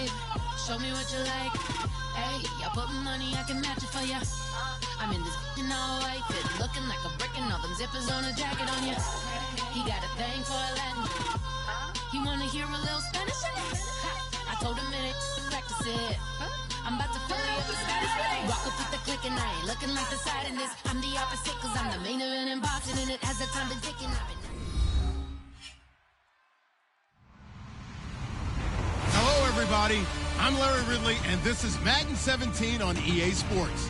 right. Show me what you like. Hey, I put money, I can match it for ya. I'm in this all white fit, looking like a brick and all them zippers on a jacket on ya. He got a thing for a Latin. He wanna hear a little Spanish. I told him it ain't practice it. I'm about to fill you up with status. Rock up with the click and I ain't looking like the side in this. I'm the opposite cause I'm the main event in boxing and it has the time been ticking. I've been... Hello everybody, I'm Larry Ridley and this is Madden 17 on EA Sports.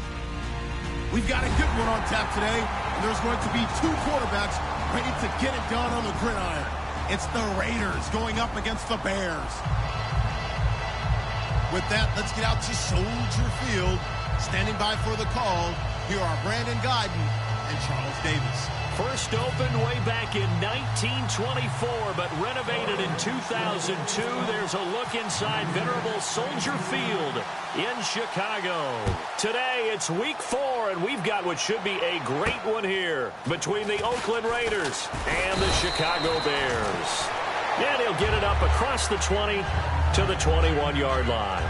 We've got a good one on tap today and there's going to be two quarterbacks ready to get it done on the gridiron. It's the Raiders going up against the Bears. With that, let's get out to Soldier Field. Standing by for the call, here are Brandon Guyton and Charles Davis. First opened way back in 1924, but renovated in 2002. There's a look inside venerable Soldier Field in Chicago. Today, it's week 4, and we've got what should be a great one here between the Oakland Raiders and the Chicago Bears. And he'll get it up across the 20 to the 21-yard line.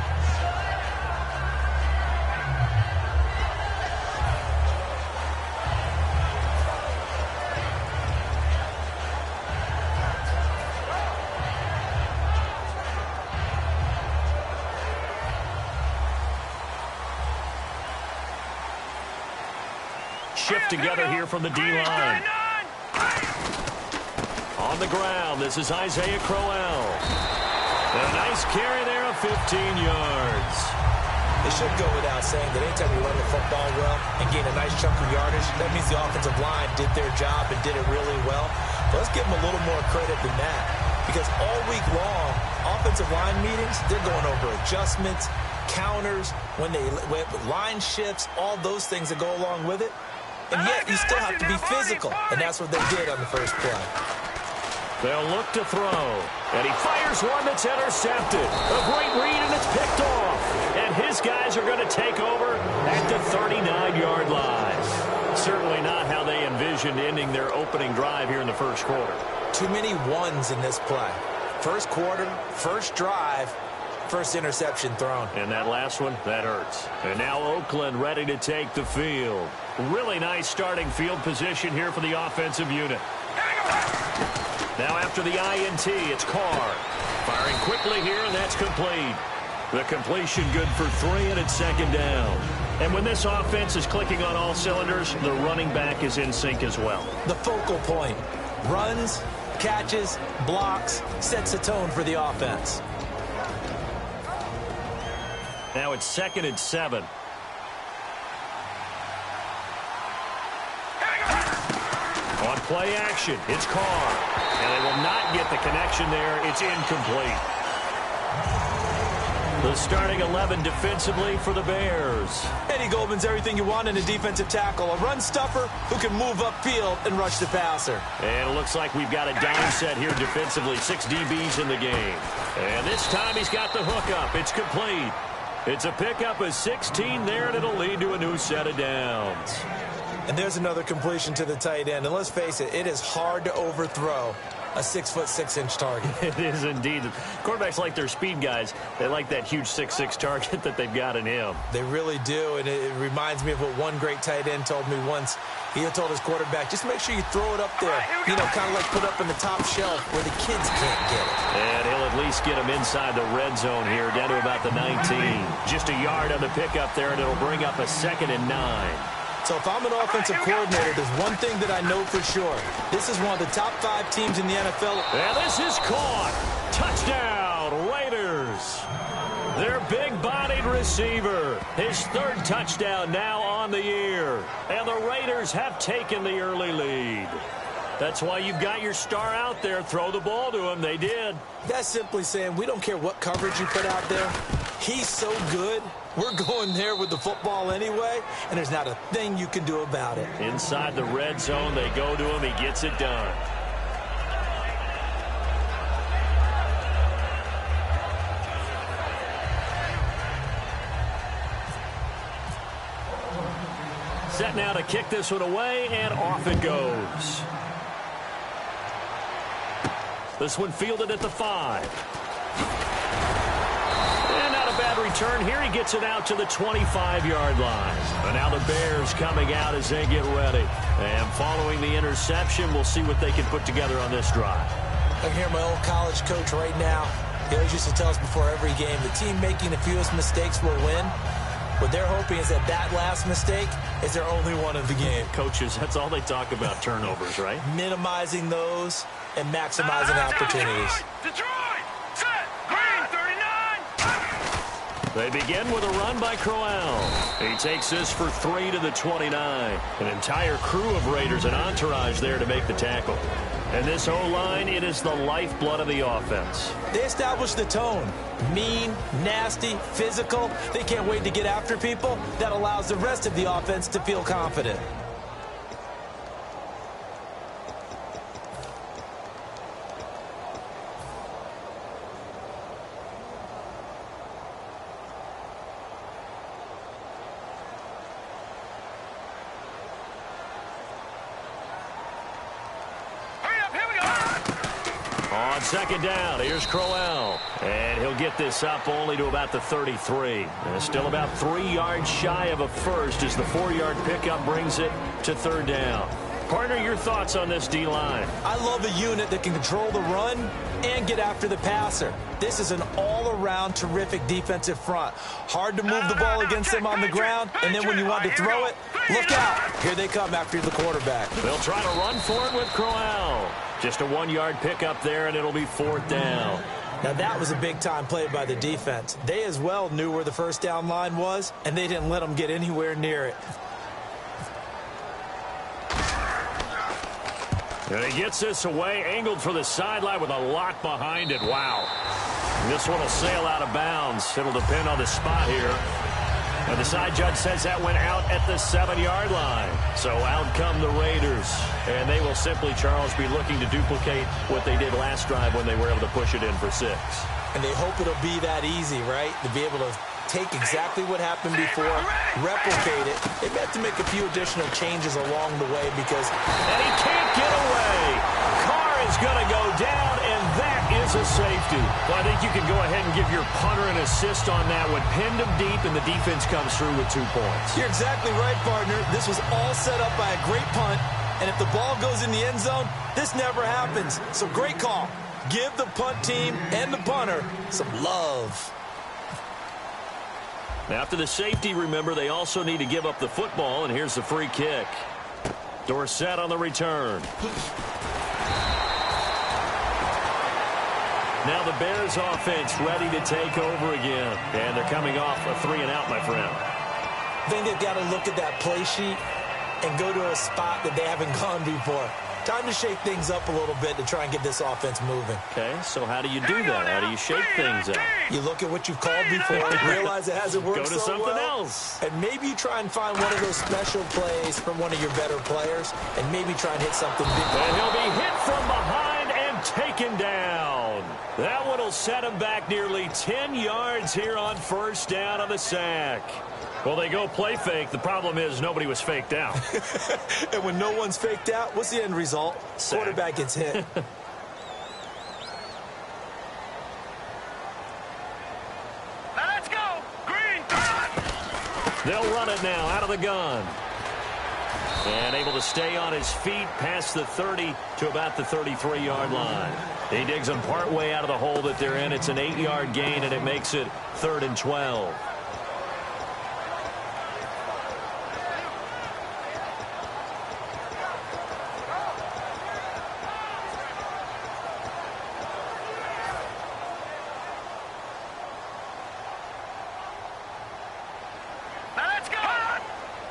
Shift together here from the D-line. On the ground, this is Isaiah Crowell. A nice carry there of 15 yards. It should go without saying that anytime you run the football well and gain a nice chunk of yardage, that means the offensive line did their job and did it really well. But let's give them a little more credit than that. Because all week long, offensive line meetings, they're going over adjustments, counters, when line shifts, all those things that go along with it. And yet, you still have to be physical. And that's what they did on the first play. They'll look to throw. And he fires one that's intercepted. A great read, and it's picked off. And his guys are going to take over at the 39-yard line. Certainly not how they envisioned ending their opening drive here in the first quarter. Too many ones in this play. First quarter, first drive, first interception thrown. And that last one, that hurts. And now Oakland ready to take the field. Really nice starting field position here for the offensive unit. Now after the INT, it's Carr. Firing quickly here, and that's complete. The completion good for 3, and it's second down. And when this offense is clicking on all cylinders, the running back is in sync as well. The focal point. Runs, catches, blocks, sets the tone for the offense. Now it's 2nd and 7. On play action, it's Carr. And they will not get the connection there. It's incomplete. The starting 11 defensively for the Bears. Eddie Goldman's everything you want in a defensive tackle. A run stuffer who can move upfield and rush the passer. And it looks like we've got a dime set here defensively. 6 DBs in the game. And this time he's got the hook up. It's complete. It's a pickup of 16 there, and it'll lead to a new set of downs. And there's another completion to the tight end. And let's face it, it is hard to overthrow a 6'6" target. It is indeed. Quarterbacks like their speed guys. They like that huge 6'6" target that they've got in him. They really do, and it reminds me of what one great tight end told me once. He had told his quarterback, just make sure you throw it up there. You know, kind of like put up in the top shelf where the kids can't get it. And he'll at least get him inside the red zone here, down to about the 19. Just a yard on the pickup there, and it'll bring up a 2nd and 9. So if I'm an offensive coordinator, there's one thing that I know for sure. This is one of the top 5 teams in the NFL. And this is caught. Touchdown, Raiders. Their big-bodied receiver. His 3rd touchdown now on the year. And the Raiders have taken the early lead. That's why you've got your star out there. Throw the ball to him. They did. That's simply saying we don't care what coverage you put out there. He's so good. We're going there with the football anyway, and there's not a thing you can do about it. Inside the red zone, they go to him. He gets it done. Set now to kick this one away, and off it goes. This one fielded at the 5. return here. He gets it out to the 25-yard line. And now the Bears coming out as they get ready. And following the interception, we'll see what they can put together on this drive. I can hear my old college coach right now. He always used to tell us before every game, the team making the fewest mistakes will win. What they're hoping is that last mistake is their only one of the game. Coaches, that's all they talk about, turnovers, right? Minimizing those and maximizing opportunities. Detroit, set, green, 39. They begin with a run by Crowell. He takes this for 3 to the 29. An entire crew of Raiders, an entourage there to make the tackle. And this O-line, it is the lifeblood of the offense. They established the tone. Mean, nasty, physical. They can't wait to get after people. That allows the rest of the offense to feel confident. On second down, here's Crowell. And he'll get this up only to about the 33. And still about 3 yards shy of a first as the 4-yard pickup brings it to third down. Partner, your thoughts on this D-line? I love a unit that can control the run and get after the passer. This is an all-around terrific defensive front. Hard to move the ball against them on the ground, and then when you want to throw it, look out. Here they come after the quarterback. They'll try to run for it with Crowell. Just a 1-yard pickup there, and it'll be fourth down. Now, that was a big-time play by the defense. They as well knew where the first down line was, and they didn't let them get anywhere near it. And he gets this away, angled for the sideline with a lot behind it. Wow. This one will sail out of bounds. It'll depend on the spot here. And the side judge says that went out at the 7-yard line. So out come the Raiders. And they will simply, Charles, be looking to duplicate what they did last drive when they were able to push it in for 6. And they hope it'll be that easy, right? To be able to take exactly what happened before, replicate it. They have to make a few additional changes along the way because... And he can't get away. Carr is going to go down, and that is a safety. Well, I think you can go ahead and give your punter an assist on that one. Pinned him deep, and the defense comes through with 2 points. You're exactly right, partner. This was all set up by a great punt, and if the ball goes in the end zone, this never happens. So great call. Give the punt team and the punter some love. After the safety, remember, they also need to give up the football, and here's the free kick. Dorsett on the return. Now the Bears offense ready to take over again. And they're coming off a 3-and-out, my friend. I think they've got to look at that play sheet and go to a spot that they haven't gone before. Time to shake things up a little bit to try and get this offense moving. Okay, so how do you do that? How do you shake things up? You look at what you've called before, realize it hasn't worked so well. Go to something else. And maybe you try and find one of those special plays from one of your better players, and maybe try and hit something big. And he'll be hit from behind and taken down. That one will set him back nearly 10 yards here on first down on the sack. Well, they go play fake. The problem is nobody was faked out. And when no one's faked out, what's the end result? Sack. Quarterback gets hit. Let's go. Green. They'll run it now out of the gun. And able to stay on his feet past the 30 to about the 33-yard line. He digs them partway out of the hole that they're in. It's an 8-yard gain, and it makes it 3rd and 12.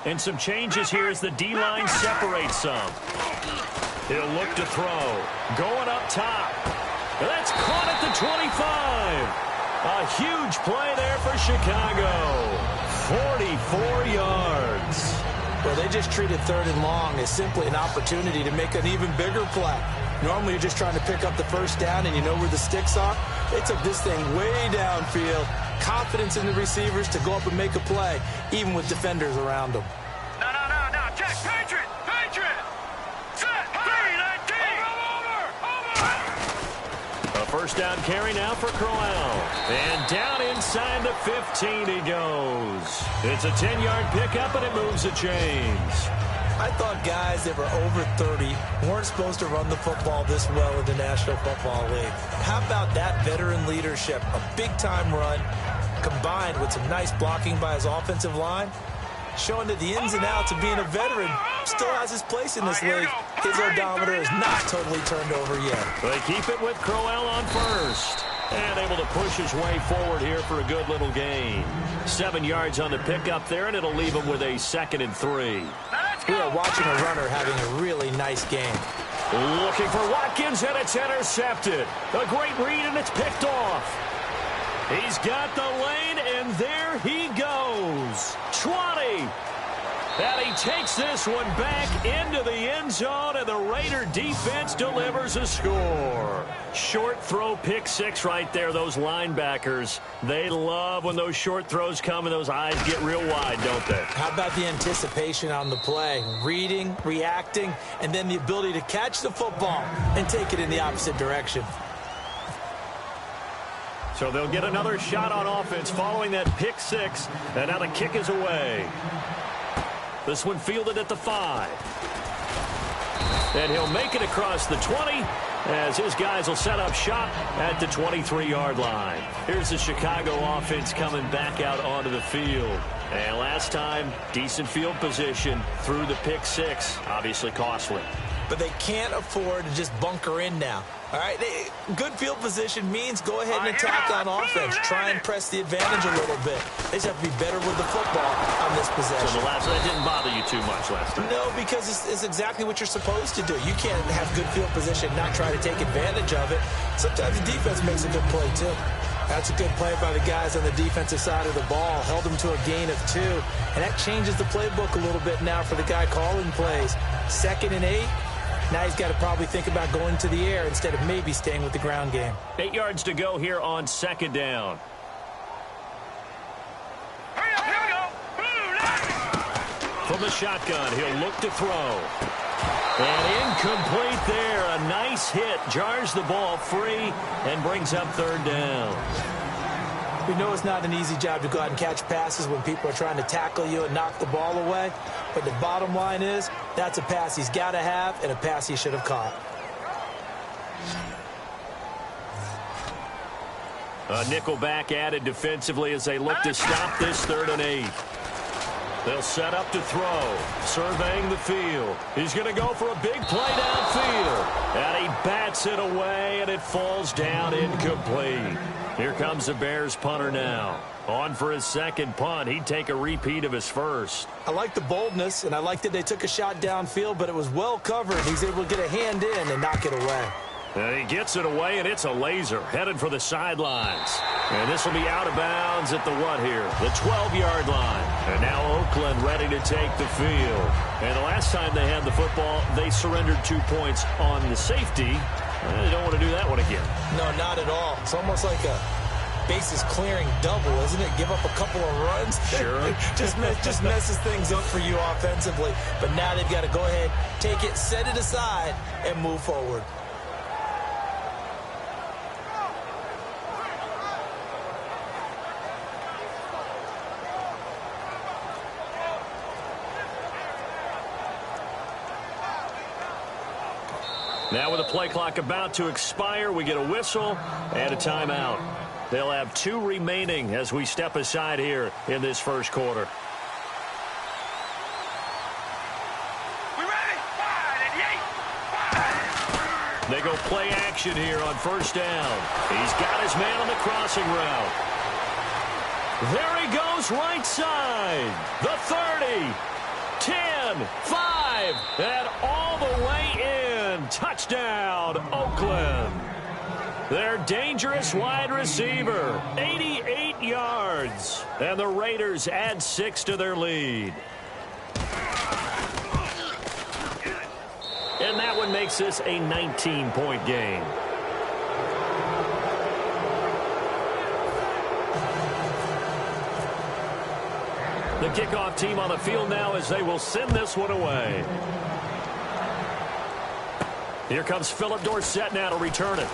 And some changes here as the D-line separates some. He'll look to throw. Going up top. That's caught at the 25. A huge play there for Chicago. 44 yards. Well, they just treated 3rd and long as simply an opportunity to make an even bigger play. Normally, you're just trying to pick up the first down and you know where the sticks are. They took this thing way downfield. Confidence in the receivers to go up and make a play, even with defenders around them. No. Check. Patriot. Set. 3-19. Over. A first down carry now for Crowell. And down inside the 15 he goes. It's a 10-yard pickup, and it moves the chains. I thought guys that were over 30 weren't supposed to run the football this well in the National Football League. How about that veteran leadership? A big-time run combined with some nice blocking by his offensive line, showing that the ins and outs of being a veteran still has his place in this league. His odometer is not totally turned over yet. They keep it with Crowell on first. And able to push his way forward here for a good little gain. 7 yards on the pickup there, and it'll leave him with a 2nd and 3. We are watching a runner having a really nice game. Looking for Watkins, and it's intercepted. A great read, and it's picked off. He's got the lane, and there he goes. 20. And he takes this one back into the end zone, and the Raider defense delivers a score. Short throw, pick six right there. Those linebackers, they love when those short throws come and those eyes get real wide, don't they? How about the anticipation on the play? Reading, reacting, and then the ability to catch the football and take it in the opposite direction. So they'll get another shot on offense following that pick six, and now the kick is away. This one fielded at the 5. And he'll make it across the 20 as his guys will set up shop at the 23-yard line. Here's the Chicago offense coming back out onto the field. And last time, decent field position through the pick six. Obviously costly. But they can't afford to just bunker in now. All right, good field position means go ahead and attack on offense. Try and press the advantage a little bit. They just have to be better with the football on this possession. So that didn't bother you too much last time? No, because it's exactly what you're supposed to do. You can't have good field position and not try to take advantage of it. Sometimes the defense makes a good play, too. That's a good play by the guys on the defensive side of the ball. Held them to a gain of 2. And that changes the playbook a little bit now for the guy calling plays. 2nd and 8. Now he's got to probably think about going to the air instead of maybe staying with the ground game. 8 yards to go here on 2nd down. Hurry up, here we go. From the shotgun, he'll look to throw. And incomplete there. A nice hit. Jars the ball free and brings up 3rd down. We know it's not an easy job to go out and catch passes when people are trying to tackle you and knock the ball away. But the bottom line is, that's a pass he's got to have and a pass he should have caught. A nickel back added defensively as they look to stop this 3rd and 8. They'll set up to throw, surveying the field. He's going to go for a big play downfield. And he bats it away, and it falls down incomplete. Here comes the Bears punter now. On for his 2nd punt. He'd take a repeat of his first. I like the boldness, and I like that they took a shot downfield, but it was well covered. He's able to get a hand in and knock it away. And he gets it away, and it's a laser headed for the sidelines. And this will be out of bounds at the what here? The 12-yard line. And now Oakland ready to take the field. And the last time they had the football, they surrendered 2 points on the safety. They don't want to do that one again. No, not at all. It's almost like a bases clearing double, isn't it? Give up a couple of runs. Sure. just messes things up for you offensively. But now they've got to go ahead, take it, set it aside, and move forward. Now with the play clock about to expire, we get a whistle and a timeout. They'll have 2 remaining as we step aside here in this first quarter. We ready? 5, They go play action here on 1st down. He's got his man on the crossing route. There he goes right side. The 30, 10, 5, and all the way in. Touchdown, Oakland. Their dangerous wide receiver, 88 yards. And the Raiders add 6 to their lead. And that one makes this a 19-point game. The kickoff team on the field now as they will send this one away. Here comes Philip Dorsett now to return it.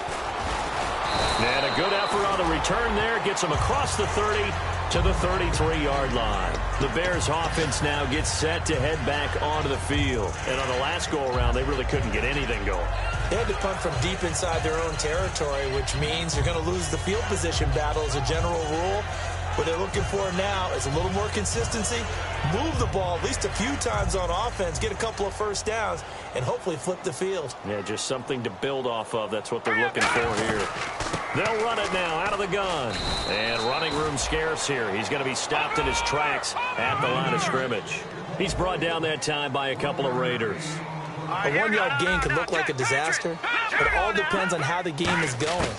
And a good effort on the return there. Gets him across the 30 to the 33-yard line. The Bears offense now gets set to head back onto the field. And on the last go-around, they really couldn't get anything going. They had to punt from deep inside their own territory, which means you're going to lose the field position battle as a general rule. What they're looking for now is a little more consistency, move the ball at least a few times on offense, get a couple of first downs, and hopefully flip the field. Yeah, just something to build off of. That's what they're looking for here. They'll run it now out of the gun. And running room scarce here. He's going to be stopped in his tracks at the line of scrimmage. He's brought down that time by a couple of Raiders. A one-yard gain could look like a disaster, but it all depends on how the game is going.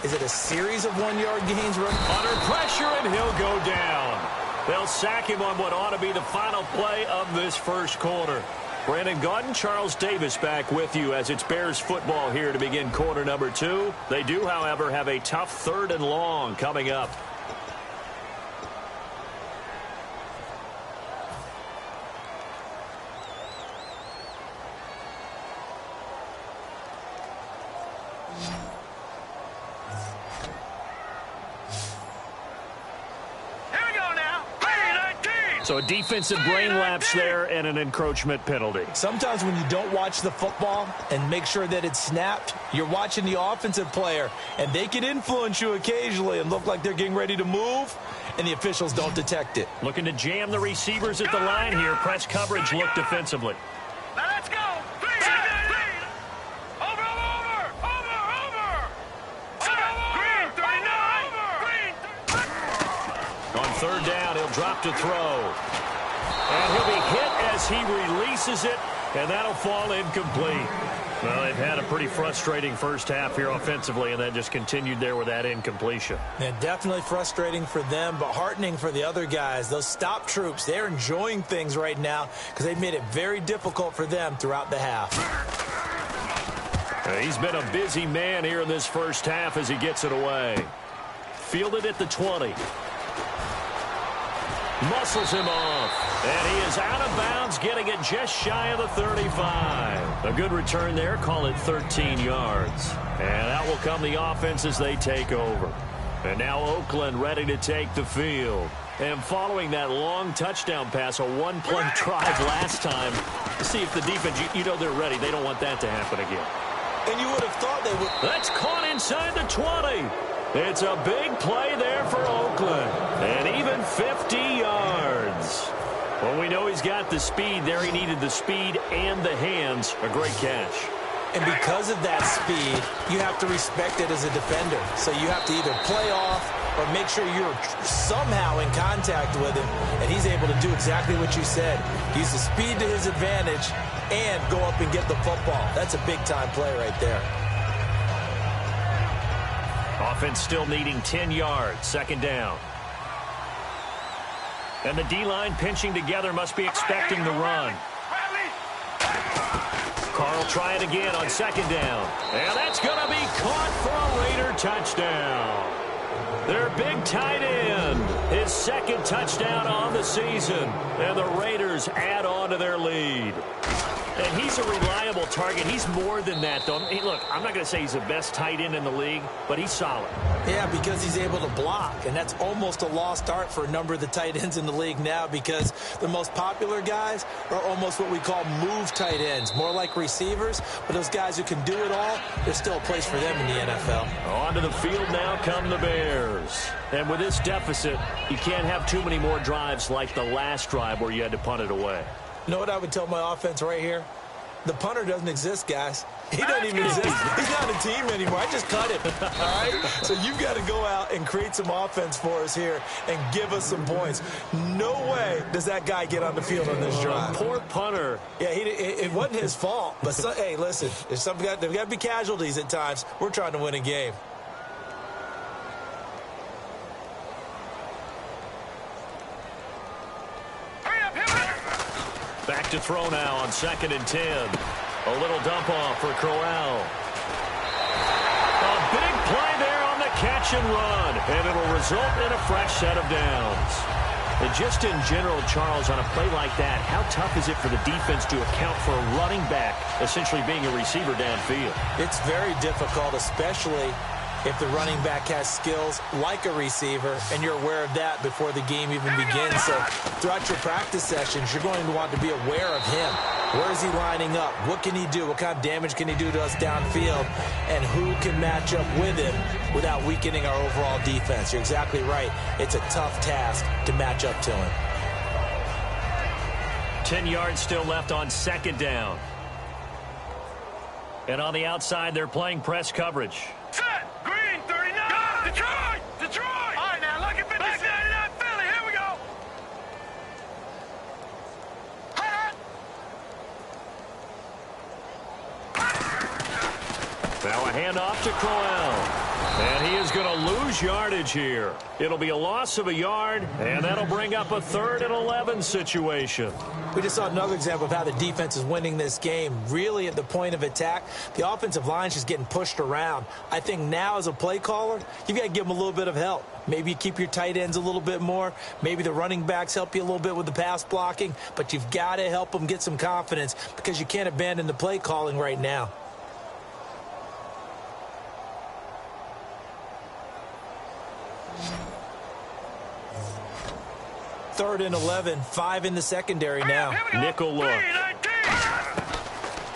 Is it a series of one-yard gains? Under pressure, and he'll go down. They'll sack him on what ought to be the final play of this first quarter. Brandon Gaudin, Charles Davis back with you as it's Bears football here to begin quarter number 2. They do, however, have a tough 3rd and long coming up. So a defensive brain lapse there and an encroachment penalty. Sometimes when you don't watch the football and make sure that it's snapped, you're watching the offensive player, and they can influence you occasionally and look like they're getting ready to move, and the officials don't detect it. Looking to jam the receivers at the line here. Press coverage look defensively. Now let's go. On 3rd down, he'll drop to throw. And he'll be hit as he releases it, and that'll fall incomplete. Well, they've had a pretty frustrating first half here offensively, and then just continued there with that incompletion. Yeah, definitely frustrating for them, but heartening for the other guys. Those stop troops, they're enjoying things right now because they've made it very difficult for them throughout the half. He's been a busy man here in this first half as he gets it away. Fielded at the 20. Muscles him off. And he is out of bounds, getting it just shy of the 35. A good return there. Call it 13 yards. And out will come the offense as they take over. And now Oakland ready to take the field. And following that long touchdown pass, a one-play drive last time, see if the defense, you know they're ready. They don't want that to happen again. And you would have thought they would. That's caught inside the 20. It's a big play there for Oakland. And even 50 yards. Well, we know he's got the speed there. He needed the speed and the hands. A great catch. And because of that speed, you have to respect it as a defender. So you have to either play off or make sure you're somehow in contact with him. And he's able to do exactly what you said. Use the speed to his advantage and go up and get the football. That's a big-time play right there. Offense still needing 10 yards. 2nd down. And the D-line pinching together, must be expecting the run. Carl try it again on 2nd down. And that's going to be caught for a Raider touchdown. Their big tight end. His 2nd touchdown on the season. And the Raiders add on to their lead. And he's a reliable target. He's more than that, though. Hey, look, I'm not going to say he's the best tight end in the league, but he's solid. Yeah, because he's able to block, and that's almost a lost art for a number of the tight ends in the league now because the most popular guys are almost what we call move tight ends, more like receivers, but those guys who can do it all, there's still a place for them in the NFL. Onto the field now come the Bears. And with this deficit, you can't have too many more drives like the last drive where you had to punt it away. You know what I would tell my offense right here? The punter doesn't exist, guys. He doesn't even exist. He's not a team anymore. I just cut him. All right? So you've got to go out and create some offense for us here and give us some points. No way does that guy get on the field on this drive. Poor punter. Yeah, it wasn't his fault. But, hey, listen, there's got to be casualties at times. We're trying to win a game. Back to throw now on 2nd and 10. A little dump off for Crowell. A big play there on the catch and run. And it'll result in a fresh set of downs. And just in general, Charles, on a play like that, how tough is it for the defense to account for a running back essentially being a receiver downfield? It's very difficult, especially if the running back has skills like a receiver, and you're aware of that before the game even begins. So throughout your practice sessions, you're going to want to be aware of him. Where is he lining up? What can he do? What kind of damage can he do to us downfield? And who can match up with him without weakening our overall defense? You're exactly right. It's a tough task to match up to him. 10 yards still left on second down. And on the outside, they're playing press coverage. Set! Green, 39! Detroit! Detroit! All right, now, look at 56. Back 99, Philly, here we go! Now a handoff to Crowell. And he is going to lose yardage here. It'll be a loss of a yard, and that'll bring up a 3rd and 11 situation. We just saw another example of how the defense is winning this game. Really at the point of attack, the offensive line's just getting pushed around. I think now as a play caller, you've got to give them a little bit of help. Maybe you keep your tight ends a little bit more. Maybe the running backs help you a little bit with the pass blocking. But you've got to help them get some confidence because you can't abandon the play calling right now. Third and 11, 5 in the secondary now. Nickel look.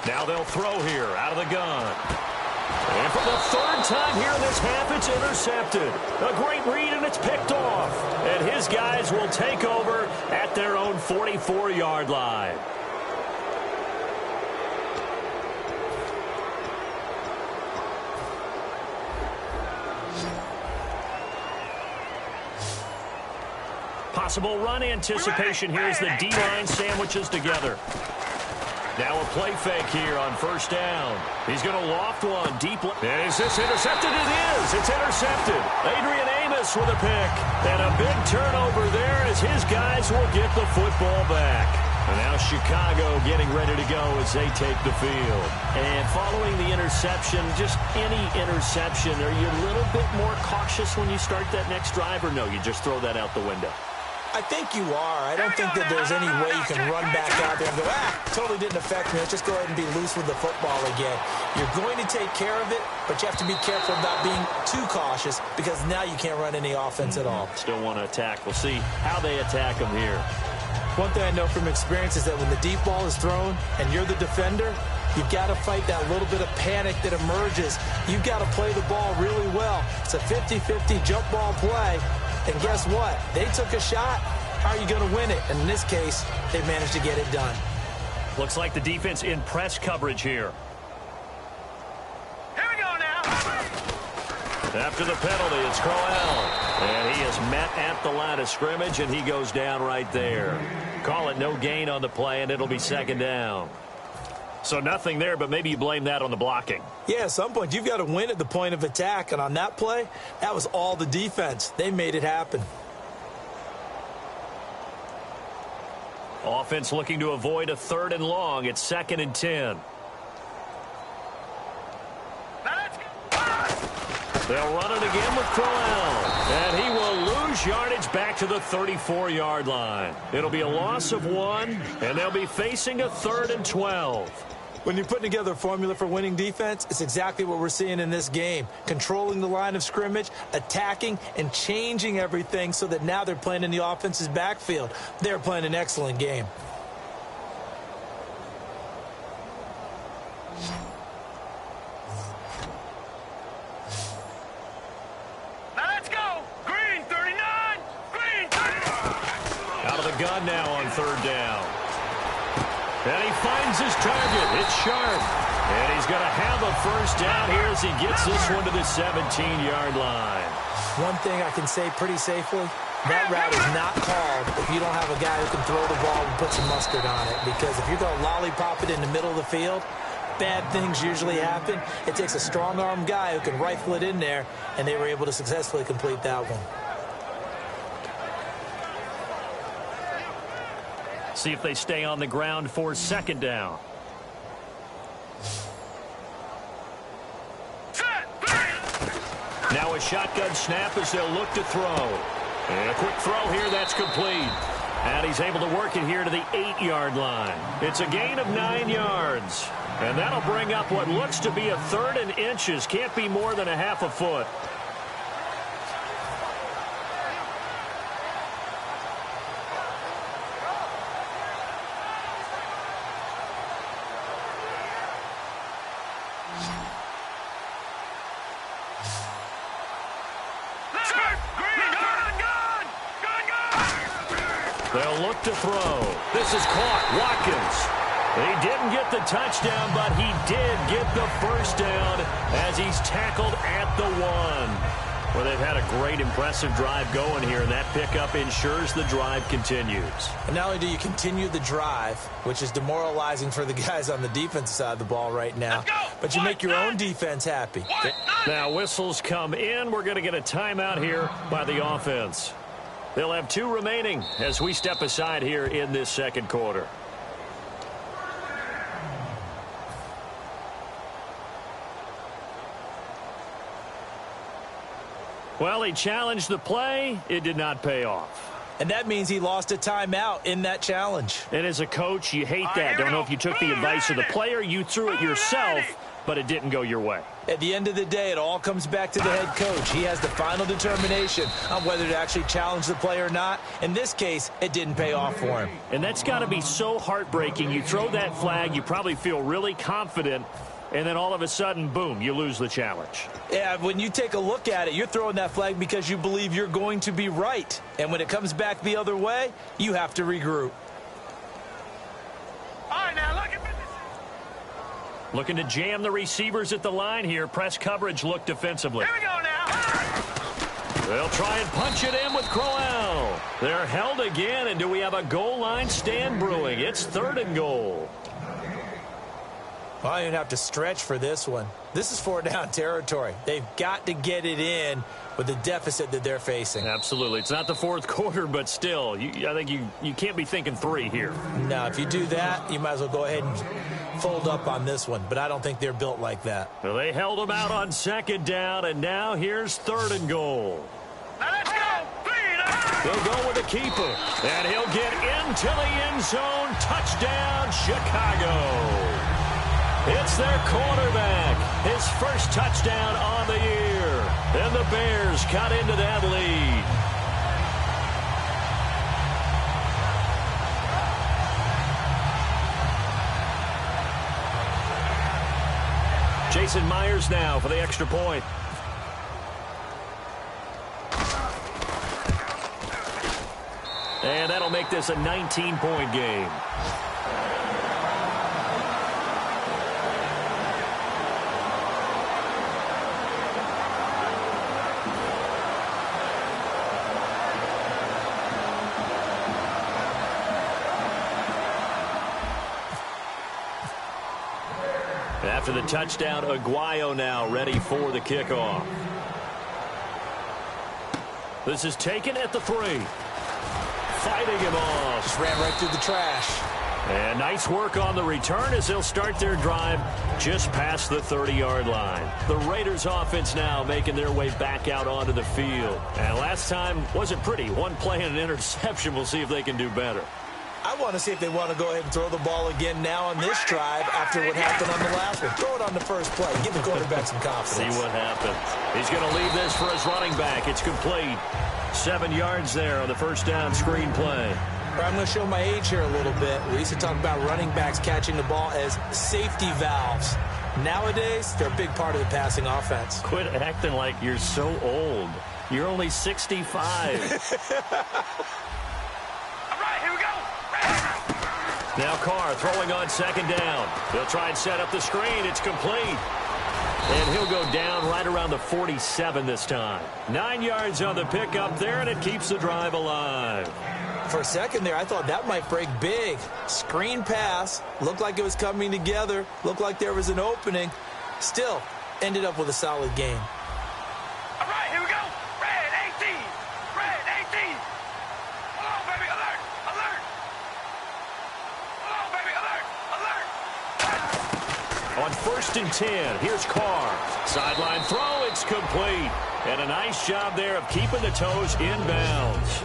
Now they'll throw here out of the gun. And for the 3rd time here in this half, it's intercepted. A great read, and it's picked off. And his guys will take over at their own 44-yard line. Possible run anticipation here as the D-line sandwiches together. Now a play fake here on 1st down. He's going to loft one deep. And is this intercepted? It is. It's intercepted. Adrian Amos with a pick. And a big turnover there as his guys will get the football back. And now Chicago getting ready to go as they take the field. And following the interception, just any interception, are you a little bit more cautious when you start that next drive, or no, you just throw that out the window? I think you are. I don't think that there's any way you can run back out there and go, totally didn't affect me. Let's just go ahead and be loose with the football again. You're going to take care of it, but you have to be careful about being too cautious because now you can't run any offense at all. Still want to attack. We'll see how they attack them here. One thing I know from experience is that when the deep ball is thrown and you're the defender, you've got to fight that little bit of panic that emerges. You've got to play the ball really well. It's a 50-50 jump ball play. And guess what? They took a shot. How are you going to win it? And in this case, they managed to get it done. Looks like the defense in press coverage here. Here we go now. After the penalty, it's Crowell. And he is met at the line of scrimmage, and he goes down right there. Call it no gain on the play, and it'll be 2nd down. So nothing there, but maybe you blame that on the blocking. Yeah, at some point, you've got to win at the point of attack. And on that play, that was all the defense. They made it happen. Offense looking to avoid a 3rd and long. It's 2nd and 10. They'll run it again with Crowell. And he will lose yardage back to the 34-yard line. It'll be a loss of 1, and they'll be facing a 3rd and 12. When you're putting together a formula for winning defense, it's exactly what we're seeing in this game. Controlling the line of scrimmage, attacking, and changing everything so that now they're playing in the offense's backfield. They're playing an excellent game. Now let's go. Green, 39. Green, 39. Out of the gun now on 3rd down. And he finds his target. It's Sharp. And he's going to have a 1st down here as he gets this one to the 17-yard line. One thing I can say pretty safely, that route is not called if you don't have a guy who can throw the ball and put some mustard on it. Because if you're going to lollipop it in the middle of the field, bad things usually happen. It takes a strong-arm guy who can rifle it in there, and they were able to successfully complete that one. See if they stay on the ground for 2nd down. Now a shotgun snap as they'll look to throw. And a quick throw here, that's complete. And he's able to work it here to the 8-yard line. It's a gain of 9 yards. And that'll bring up what looks to be a 3rd and inches. Can't be more than a half a foot. They'll look to throw. This is caught. Watkins. He didn't get the touchdown, but he did get the first down as he's tackled at the 1. Well, they've had a great, impressive drive going here, and that pickup ensures the drive continues. And not only do you continue the drive, which is demoralizing for the guys on the defensive side of the ball right now, but you make your own defense happy. Now whistles come in. We're going to get a timeout here by the offense. They'll have 2 remaining as we step aside here in this second quarter. Well, he challenged the play. It did not pay off. And that means he lost a timeout in that challenge. And as a coach, you hate that. Don't know if you took the advice of the player. You threw it yourself, but it didn't go your way. At the end of the day, it all comes back to the head coach. He has the final determination on whether to actually challenge the play or not. In this case, it didn't pay off for him. And that's got to be so heartbreaking. You throw that flag, you probably feel really confident, and then all of a sudden, boom, you lose the challenge. Yeah, when you take a look at it, you're throwing that flag because you believe you're going to be right. And when it comes back the other way, you have to regroup. All right, now look at this. Looking to jam the receivers at the line here. Press coverage look defensively. Here we go now. They'll try and punch it in with Crowell. They're held again, and do we have a goal line stand brewing? It's 3rd and goal. Well, I don't have to stretch for this one. This is 4-down territory. They've got to get it in with the deficit that they're facing. Absolutely. It's not the 4th quarter, but still, I think you can't be thinking 3 here. Now, if you do that, you might as well go ahead and fold up on this one, but I don't think they're built like that. Well, they held him out on 2nd down, and now here's 3rd and goal. Now let's go. They'll go with the keeper, and he'll get into the end zone. Touchdown, Chicago. It's their quarterback, his first touchdown on the year. And the Bears cut into that lead. Jason Myers now for the extra point. And that'll make this a 19-point game. After the touchdown, Aguayo now ready for the kickoff. This is taken at the 3. Fighting him off. Just ran right through the trash. And nice work on the return as they'll start their drive just past the 30-yard line. The Raiders offense now making their way back out onto the field. And last time wasn't pretty. One play and an interception. We'll see if they can do better. I want to see if they want to go ahead and throw the ball again now on this drive after what happened on the last one. Throw it on the first play. Give the quarterback some confidence. See what happens. He's going to leave this for his running back. It's complete. 7 yards there on the first down screen play. I'm going to show my age here a little bit. We used to talk about running backs catching the ball as safety valves. Nowadays, they're a big part of the passing offense. Quit acting like you're so old. You're only 65. Now Carr throwing on 2nd down. They'll try and set up the screen. It's complete. And he'll go down right around the 47 this time. 9 yards on the pickup there, and it keeps the drive alive. For a second there, I thought that might break big. Screen pass. Looked like it was coming together. Looked like there was an opening. Still, ended up with a solid game. All right, here we go. Red 18. Red 18. Hold on, baby. Alert. Alert. On 1st and 10, here's Carr. Sideline throw, it's complete. And a nice job there of keeping the toes in bounds.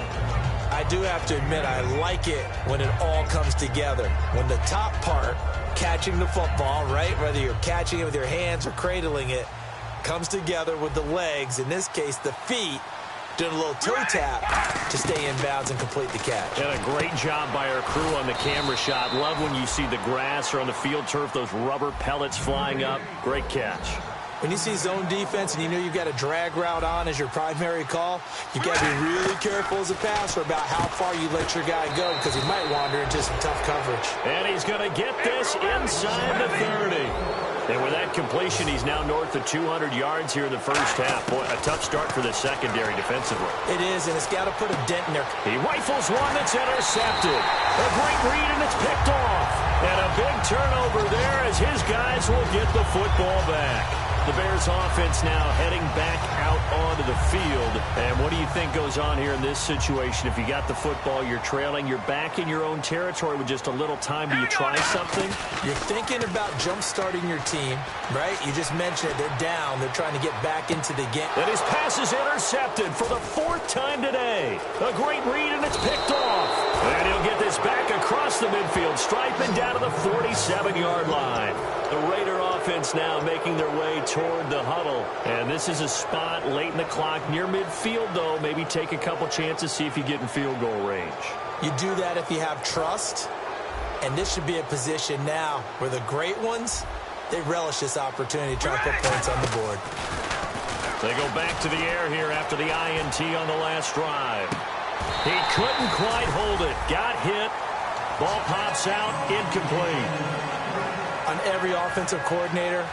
I do have to admit, I like it when it all comes together. When the top part, catching the football, right, whether you're catching it with your hands or cradling it, comes together with the legs, in this case the feet, doing a little toe tap to stay in bounds and complete the catch. And a great job by our crew on the camera shot. Love when you see the grass or on the field turf, those rubber pellets flying up. Great catch. When you see zone defense and you know you've got a drag route on as your primary call, you've got to be really careful as a passer about how far you let your guy go because he might wander into some tough coverage. And he's going to get this inside the 30. And with that completion, he's now north of 200 yards here in the first half. Boy, a tough start for the secondary defensively. It is, and it's got to put a dent in there. He rifles one that's intercepted. A great read, and it's picked off. And a big turnover there as his guys will get the football back. The Bears offense now heading back out onto the field. And what do you think goes on here in this situation? If you got the football, you're trailing, you're back in your own territory with just a little time. Do you try something? You're thinking about jump-starting your team, right? You just mentioned it. They're down. They're trying to get back into the game. And his pass is intercepted for the 4th time today. A great read, and it's picked off. And he'll get this back across the midfield stripe and down to the 47-yard line. The Raider offense now making their way toward the huddle. And this is a spot late in the clock near midfield, though. Maybe take a couple chances, see if you get in field goal range. You do that if you have trust. And this should be a position now where the great ones, they relish this opportunity to try and put points on the board. They go back to the air here after the INT on the last drive. He couldn't quite hold it. Got hit. Ball pops out. Incomplete. On every offensive coordinator,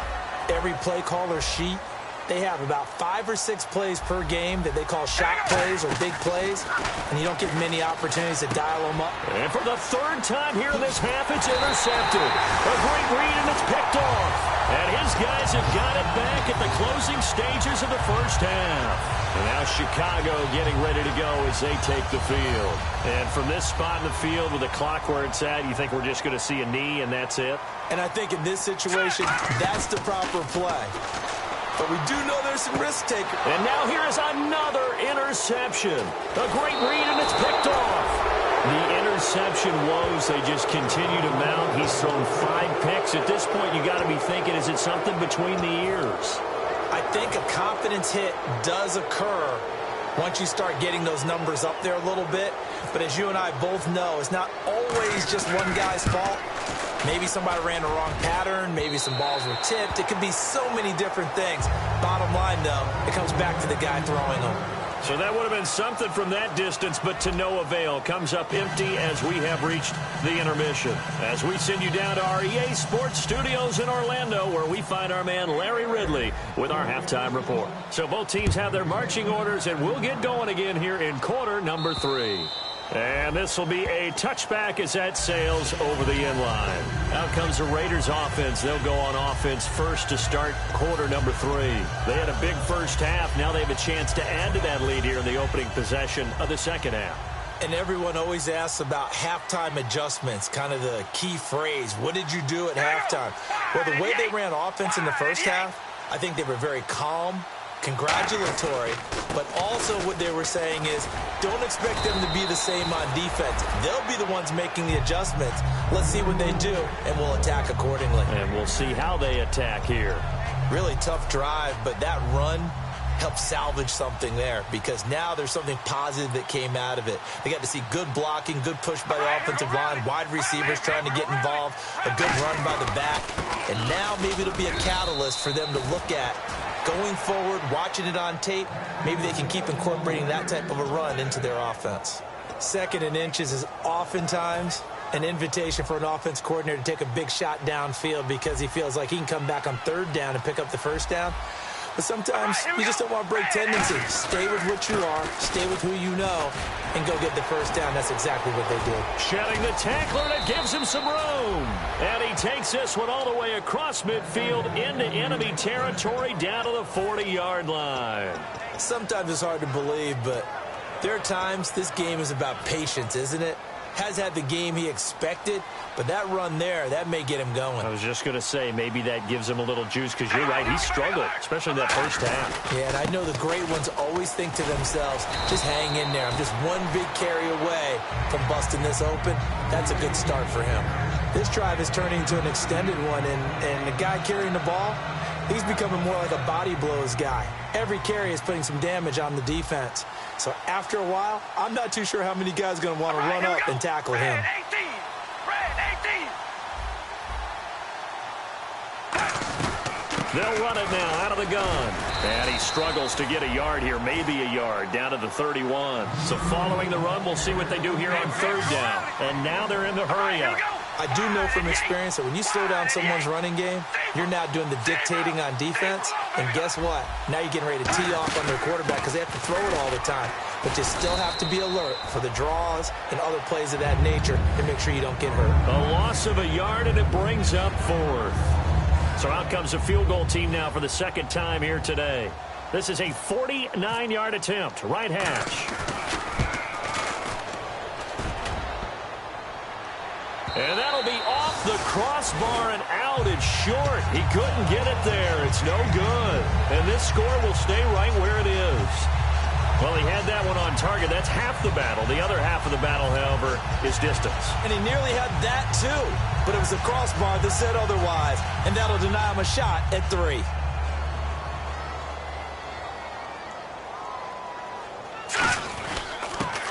every play caller sheet, they have about 5 or 6 plays per game that they call shot plays or big plays, and you don't get many opportunities to dial them up. And for the 3rd time here in this half, it's intercepted. A great read, and it's picked off. And his guys have got it back at the closing stages of the first half. And now Chicago getting ready to go as they take the field. And from this spot in the field with the clock where it's at, you think we're just going to see a knee and that's it? And I think in this situation, that's the proper play. But we do know there's some risk taker. And now here is another interception. A great read, and it's picked off. The interception woes, they just continue to mount. He's thrown 5 picks. At this point, you got to be thinking, is it something between the ears? I think a confidence hit does occur once you start getting those numbers up there a little bit. But as you and I both know, it's not always just one guy's fault. Maybe somebody ran the wrong pattern. Maybe some balls were tipped. It could be so many different things. Bottom line, though, it comes back to the guy throwing them. So that would have been something from that distance, but to no avail. Comes up empty as we have reached the intermission. As we send you down to our EA Sports Studios in Orlando, where we find our man Larry Ridley with our halftime report. So both teams have their marching orders, and we'll get going again here in quarter number 3. And this will be a touchback as that sails over the end line. Out comes the Raiders offense. They'll go on offense first to start quarter number 3. They had a big first half. Now they have a chance to add to that lead here in the opening possession of the second half. And everyone always asks about halftime adjustments, kind of the key phrase. What did you do at halftime? Well, the way they ran offense in the first half, I think they were very calm, congratulatory, but also what they were saying is don't expect them to be the same on defense. They'll be the ones making the adjustments. Let's see what they do, and we'll attack accordingly. And we'll see how they attack here. Really tough drive, but that run helped salvage something there because now there's something positive that came out of it. They got to see good blocking, good push by the offensive line, wide receivers trying to get involved, a good run by the back, and now maybe it'll be a catalyst for them to look at going forward, watching it on tape. Maybe they can keep incorporating that type of a run into their offense. 2nd and inches is oftentimes an invitation for an offense coordinator to take a big shot downfield because he feels like he can come back on 3rd down and pick up the first down. But sometimes you just don't want to break tendencies. Stay with what you are, stay with who you know, and go get the first down. That's exactly what they did. Shedding the tackler, and it gives him some room. And he takes this one all the way across midfield into enemy territory down to the 40-yard line. Sometimes it's hard to believe, but there are times this game is about patience, isn't it? has had the game he expected, but that run there, that may get him going. I was just going to say, maybe that gives him a little juice, because you're right, he struggled, especially in that first half. Yeah, and I know the great ones always think to themselves, just hang in there. I'm just one big carry away from busting this open. That's a good start for him. This drive is turning into an extended one, and the guy carrying the ball, he's becoming more like a body blows guy. Every carry is putting some damage on the defense. So after a while, I'm not too sure how many guys are going to want to run up and tackle him. Red 18! Red 18! They'll run it now out of the gun. And he struggles to get a yard here, maybe a yard, down to the 31. So following the run, we'll see what they do here on third down. And now they're in the hurry up. I do know from experience that when you slow down someone's running game, you're now doing the dictating on defense. And guess what? Now you're getting ready to tee off on their quarterback because they have to throw it all the time. But you still have to be alert for the draws and other plays of that nature and make sure you don't get hurt. A loss of a yard, and it brings up fourth. So out comes a field goal team now for the second time here today. This is a 49-yard attempt, right hash. And that'll be off the crossbar and out. It's short. He couldn't get it there. It's no good. And this score will stay right where it is. Well, he had that one on target. That's half the battle. The other half of the battle, however, is distance. And he nearly had that, too. But it was the crossbar that said otherwise. And that'll deny him a shot at 3.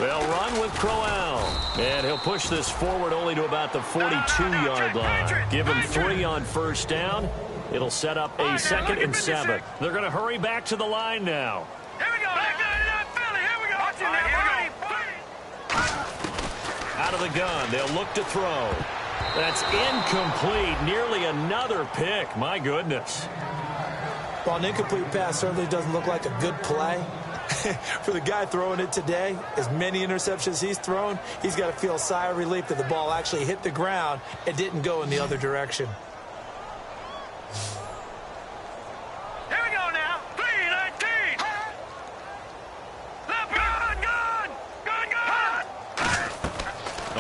They'll run with Crowell. And he'll push this forward only to about the 42-yard line. Give him 3 on first down. It'll set up a 2nd and 7. They're going to hurry back to the line now. Here we go. Here we go. Watch it now. Out of the gun. They'll look to throw. That's incomplete. Nearly another pick. My goodness. Well, an incomplete pass certainly doesn't look like a good play. For the guy throwing it today, as many interceptions he's thrown, he's got to feel a sigh of relief that the ball actually hit the ground and didn't go in the other direction. Here we go now. 3-19. Gun.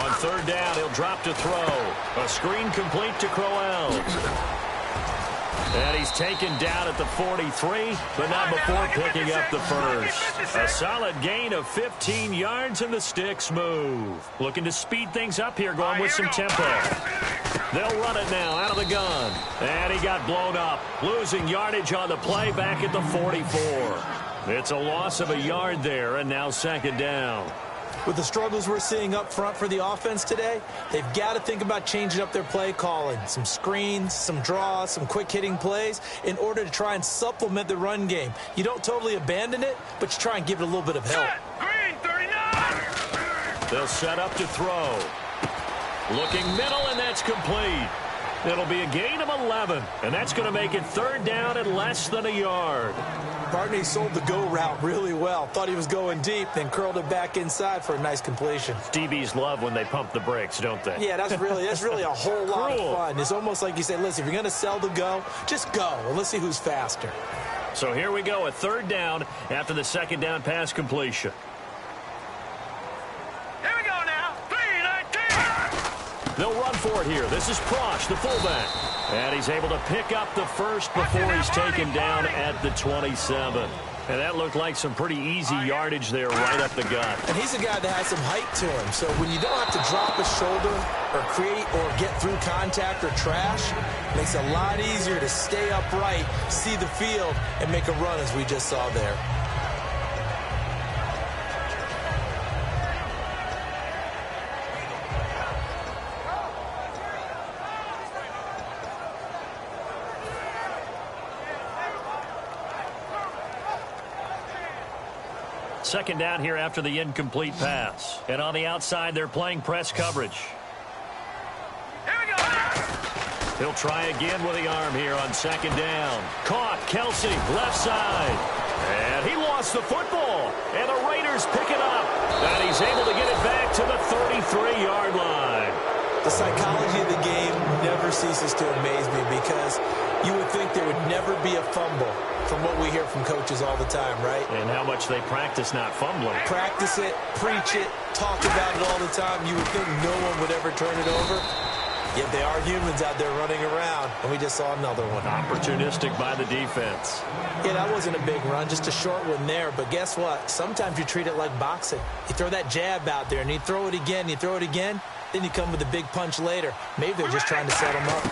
On third down, he'll drop to throw. A screen complete to Crowell. And he's taken down at the 43, but not before picking up the first. A solid gain of 15 yards, and the sticks move. Looking to speed things up here, going with some tempo. They'll run it now out of the gun. And he got blown up, losing yardage on the play back at the 44. It's a loss of a yard there, and now 2nd down. With the struggles we're seeing up front for the offense today, they've got to think about changing up their play calling. Some screens, some draws, some quick-hitting plays in order to try and supplement the run game. You don't totally abandon it, but you try and give it a little bit of help. Green 39. They'll set up to throw. Looking middle, and that's complete. It'll be a gain of 11, and that's going to make it 3rd down at less than a yard. Barney sold the go route really well. Thought he was going deep, then curled it back inside for a nice completion. DBs love when they pump the brakes, don't they? Yeah, that's really a whole lot of fun. It's almost like you say, listen, if you're going to sell the go, just go. Well, let's see who's faster. So here we go, a 3rd down after the 2nd down pass completion. Here we go now. 3-19. They'll run for it here. This is Prosch, the fullback. And he's able to pick up the first before he's taken down at the 27. And that looked like some pretty easy yardage there right up the gut. And he's a guy that has some height to him. So when you don't have to drop a shoulder or create or get through contact or trash, it makes it a lot easier to stay upright, see the field, and make a run as we just saw there. Second down here after the incomplete pass. And on the outside, they're playing press coverage. Here we go. He'll try again with the arm here on 2nd down. Caught. Kelsey, left side. And he lost the football. And the Raiders pick it up. And he's able to get it back to the 33-yard line. The psychology of the game never ceases to amaze me because You would think there would never be a fumble from what we hear from coaches all the time, right? And how much they practice not fumbling. Practice it, preach it, talk about it all the time. You would think no one would ever turn it over. Yet they are humans out there running around, and we just saw another one. Opportunistic by the defense. Yeah, that wasn't a big run, just a short one there. But guess what? Sometimes you treat it like boxing. You throw that jab out there, and you throw it again, you throw it again, then you come with a big punch later. Maybe they're just trying to set him up.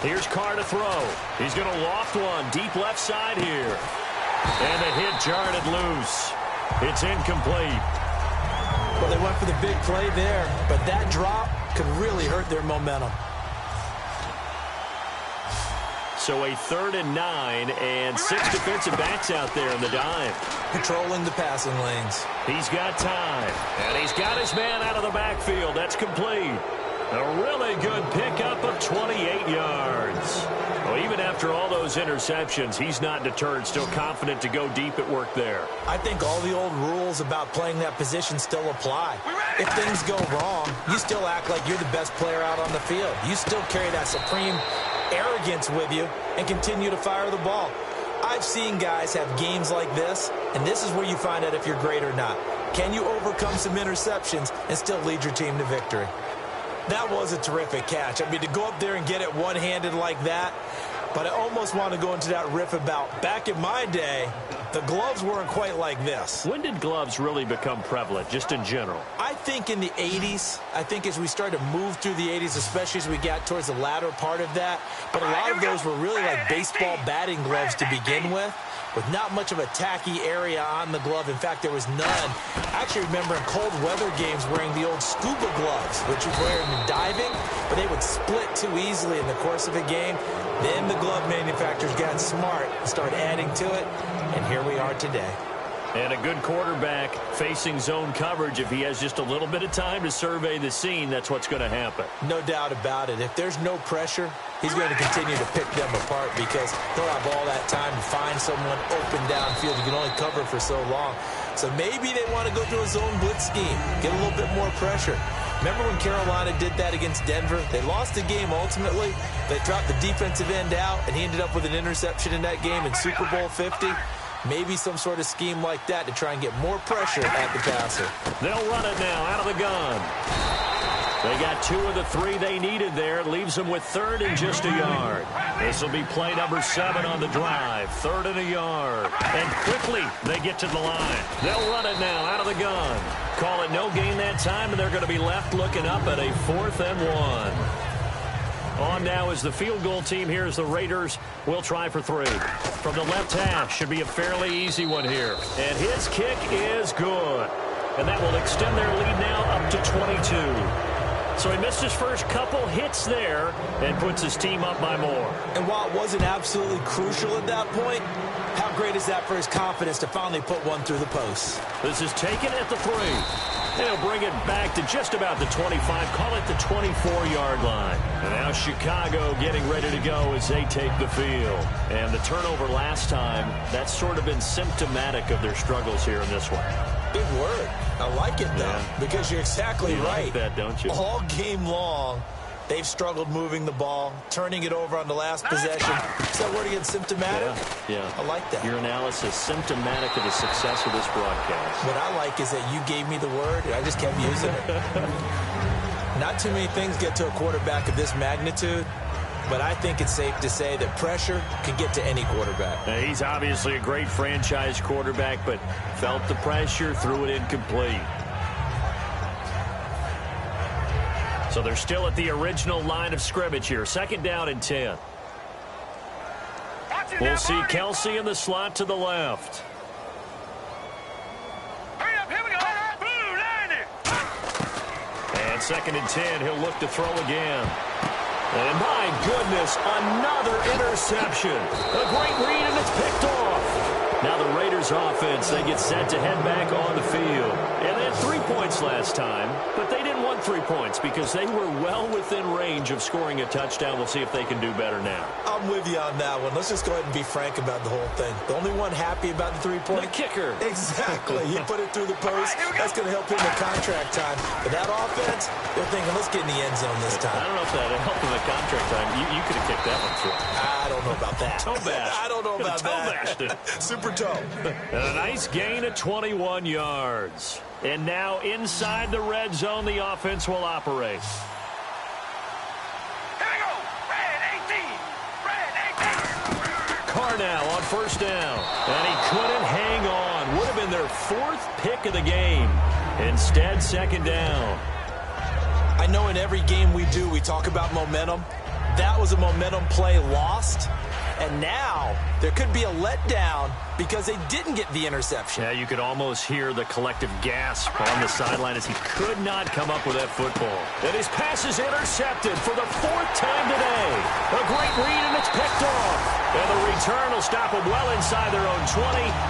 Here's Carr to throw. He's going to loft one deep left side here. And the hit jarred it loose. It's incomplete. Well, they went for the big play there, but that drop could really hurt their momentum. So a 3rd and 9 and 6 defensive backs out there in the dive. Patrolling the passing lanes. He's got time, and he's got his man out of the backfield. That's complete. A really good pickup of 28 yards. Well, even after all those interceptions, he's not deterred, still confident to go deep at work there. I think all the old rules about playing that position still apply. If things go wrong, you still act like you're the best player out on the field. You still carry that supreme arrogance with you and continue to fire the ball. I've seen guys have games like this, and this is where you find out if you're great or not. Can you overcome some interceptions and still lead your team to victory? That was a terrific catch. I mean, to go up there and get it one-handed like that, but I almost want to go into that riff about back in my day, the gloves weren't quite like this. When did gloves really become prevalent, just in general? I think in the 80s. I think as we started to move through the 80s, especially as we got towards the latter part of that. But a lot of those were really like baseball batting gloves to begin with not much of a tacky area on the glove. In fact, there was none. I actually remember in cold weather games wearing the old scuba gloves, which you wear in diving, but they would split too easily in the course of a game. Then the glove manufacturers got smart and started adding to it, and here we are today. And a good quarterback facing zone coverage. If he has just a little bit of time to survey the scene, that's what's going to happen. No doubt about it. If there's no pressure, he's going to continue to pick them apart because he'll have all that time to find someone open downfield. You can only cover for so long. So maybe they want to go through a zone blitz scheme, get a little bit more pressure. Remember when Carolina did that against Denver? They lost the game ultimately. They dropped the defensive end out, and he ended up with an interception in that game in Super Bowl 50. Maybe some sort of scheme like that to try and get more pressure at the passer. They'll run it now out of the gun. They got 2 of the 3 they needed there. It leaves them with 3rd and just a yard. This will be play number 7 on the drive. 3rd and a yard. And quickly they get to the line. They'll run it now out of the gun. Call it no gain that time, and they're going to be left looking up at a 4th and 1. On now is the field goal team. Here's the Raiders. We'll try for 3. From the left hash. Should be a fairly easy one here. And his kick is good. And that will extend their lead now up to 22. So he missed his first couple hits there and puts his team up by more. And while it wasn't absolutely crucial at that point, how great is that for his confidence to finally put one through the post? This is taken at the 3. They'll bring it back to just about the 25. Call it the 24-yard line. And now Chicago getting ready to go as they take the field. And the turnover last time, that's sort of been symptomatic of their struggles here in this one. Big word. I like it, though, because you're exactly right. Like that, don't you? All game long, they've struggled moving the ball, turning it over on the last possession. Is that word again, symptomatic? Yeah. I like that. Your analysis, symptomatic of the success of this broadcast. What I like is that you gave me the word, and I just kept using it. Not too many things get to a quarterback of this magnitude, but I think it's safe to say that pressure can get to any quarterback. Now, he's obviously a great franchise quarterback, but felt the pressure, threw it incomplete. So they're still at the original line of scrimmage here. 2nd down and 10. We'll see Kelsey in the slot to the left. Hurry up, here we go. Blue 90. And 2nd and 10, he'll look to throw again. And my goodness, another interception. A great read, and it's picked off. Now the Raiders offense, they get set to head back on the field. And they had 3 points last time, but they didn't want 3 points because they were well within range of scoring a touchdown. We'll see if they can do better now. I'm with you on that one. Let's just go ahead and be frank about the whole thing. The only one happy about the 3-point? The kicker. Exactly. He put it through the post. That's going to help him in contract time. But that offense, they're thinking, let's get in the end zone this time. I don't know if that helped in the contract time. You could have kicked that one through. I don't know about that. Toe bash. I don't know about that. Super toe. And a nice gain of 21 yards. And now inside the red zone, the offense will operate. Here we go. Red 18. Red 18. Carr now on first down. And he couldn't hang on. Would have been their 4th pick of the game. Instead, second down. I know in every game we do, we talk about momentum. That was a momentum play lost. And now there could be a letdown because they didn't get the interception. Yeah, you could almost hear the collective gasp on the sideline as he could not come up with that football. And his pass is intercepted for the 4th time today. A great read, and it's picked off. And the return will stop them well inside their own 20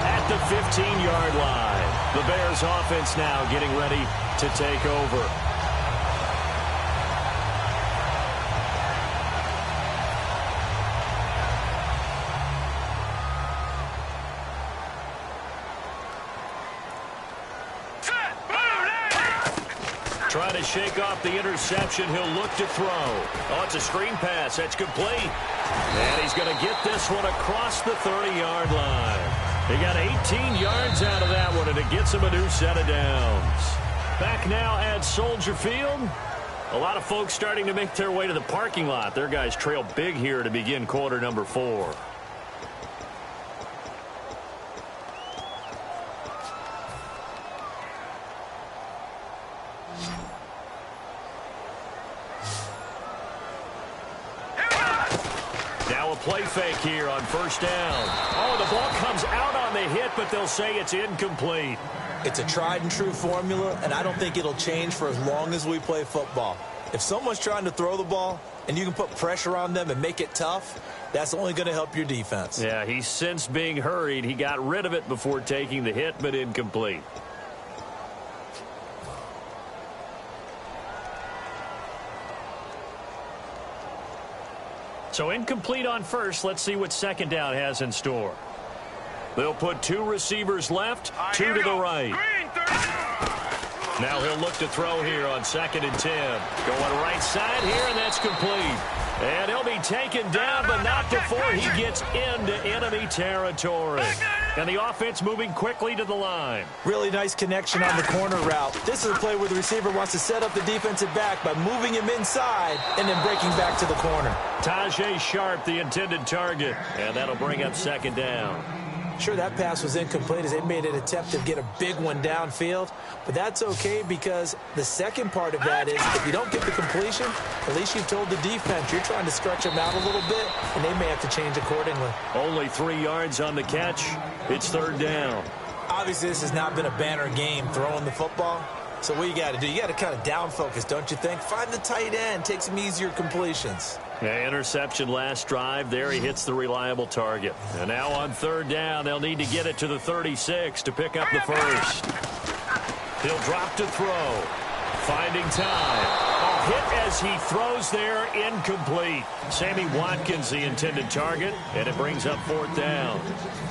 at the 15-yard line. The Bears offense now getting ready to take over. Trying to shake off the interception. He'll look to throw. Oh, it's a screen pass. That's complete. And he's going to get this one across the 30-yard line. He got 18 yards out of that one, and it gets him a new set of downs. Back now at Soldier Field. A lot of folks starting to make their way to the parking lot. Their guys trail big here to begin quarter number 4. Now a play fake here on first down. Oh, the ball comes out on the hit, but they'll say it's incomplete. It's a tried-and-true formula, and I don't think it'll change for as long as we play football. If someone's trying to throw the ball and you can put pressure on them and make it tough, that's only going to help your defense. Yeah, he's since being hurried. He got rid of it before taking the hit, but incomplete. So incomplete on first. Let's see what second down has in store. They'll put 2 receivers left, 2 to the right. Now he'll look to throw here on 2nd and 10. Going right side here, and that's complete. And he'll be taken down, but not before he gets into enemy territory. And the offense moving quickly to the line. Really nice connection on the corner route. This is a play where the receiver wants to set up the defensive back by moving him inside and then breaking back to the corner. Tajaé Sharpe, the intended target. And that'll bring up second down. Sure, that pass was incomplete as they made an attempt to get a big one downfield, but that's okay because the second part of that is if you don't get the completion, at least you've told the defense you're trying to stretch them out a little bit, and they may have to change accordingly. Only 3 yards on the catch. It's third down. Obviously, this has not been a banner game throwing the football. So what you got to do, you got to kind of down focus, don't you think? Find the tight end, take some easier completions. Yeah, interception last drive. There he hits the reliable target. And now on third down, they'll need to get it to the 36 to pick up the first. He'll drop to throw. Finding time. A hit as he throws there, incomplete. Sammy Watkins, the intended target, and it brings up fourth down.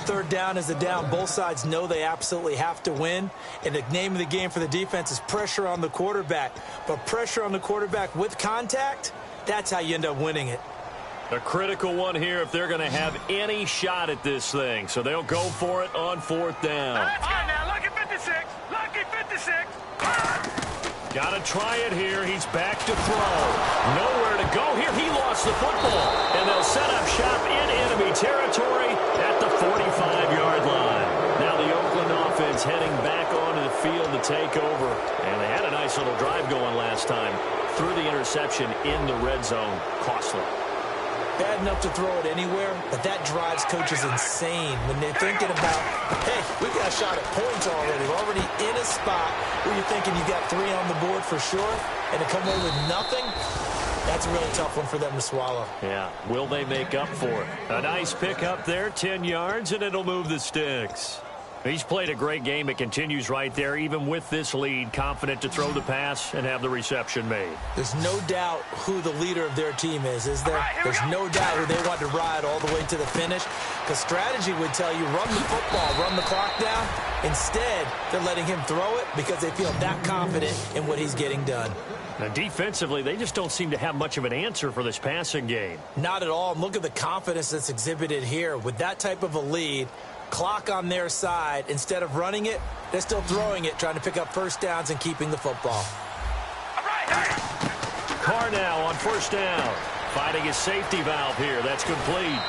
Third down is a down. Both sides know they absolutely have to win. And the name of the game for the defense is pressure on the quarterback. But pressure on the quarterback with contact, that's how you end up winning it. A critical one here if they're going to have any shot at this thing. So they'll go for it on fourth down. All right, now, lucky 56. Lucky 56. Got to try it here. He's back to throw. Nowhere to go here. He lost the football. And they'll set up shop in enemy territory at the 45-yard line. Now the Oakland offense heading back onto the field to take over. And they had a nice little drive going last time. Threw the interception in the red zone. Costly. Bad enough to throw it anywhere, but that drives coaches insane when they're thinking about, hey, we got a shot at points already. We're already in a spot where you're thinking you got 3 on the board for sure, and to come away with nothing, That's a really tough one for them to swallow. Yeah, will they make up for it? A nice pick up there, 10 yards, and it'll move the sticks. He's played a great game. It continues right there, even with this lead, confident to throw the pass and have the reception made. There's no doubt who the leader of their team is there? There's no doubt who they want to ride all the way to the finish. Because strategy would tell you, run the football, run the clock down. Instead, they're letting him throw it because they feel that confident in what he's getting done. Now, defensively, they just don't seem to have much of an answer for this passing game. Not at all. And look at the confidence that's exhibited here. With that type of a lead, clock on their side, instead of running it, they're still throwing it, trying to pick up first downs and keeping the football. Carr now on first down, finding his safety valve here. That's complete.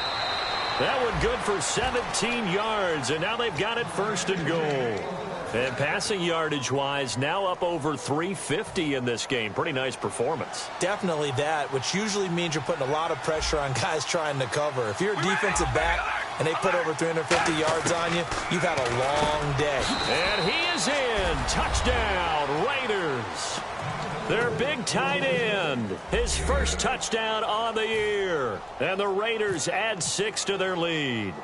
That one good for 17 yards, and now they've got it first and goal. And passing yardage-wise, now up over 350 in this game. Pretty nice performance. Definitely that, which usually means you're putting a lot of pressure on guys trying to cover. If you're a defensive back and they put over 350 yards on you, you've had a long day. And he is in. Touchdown, Raiders. Their big tight end, his first touchdown on the year. And the Raiders add 6 to their lead.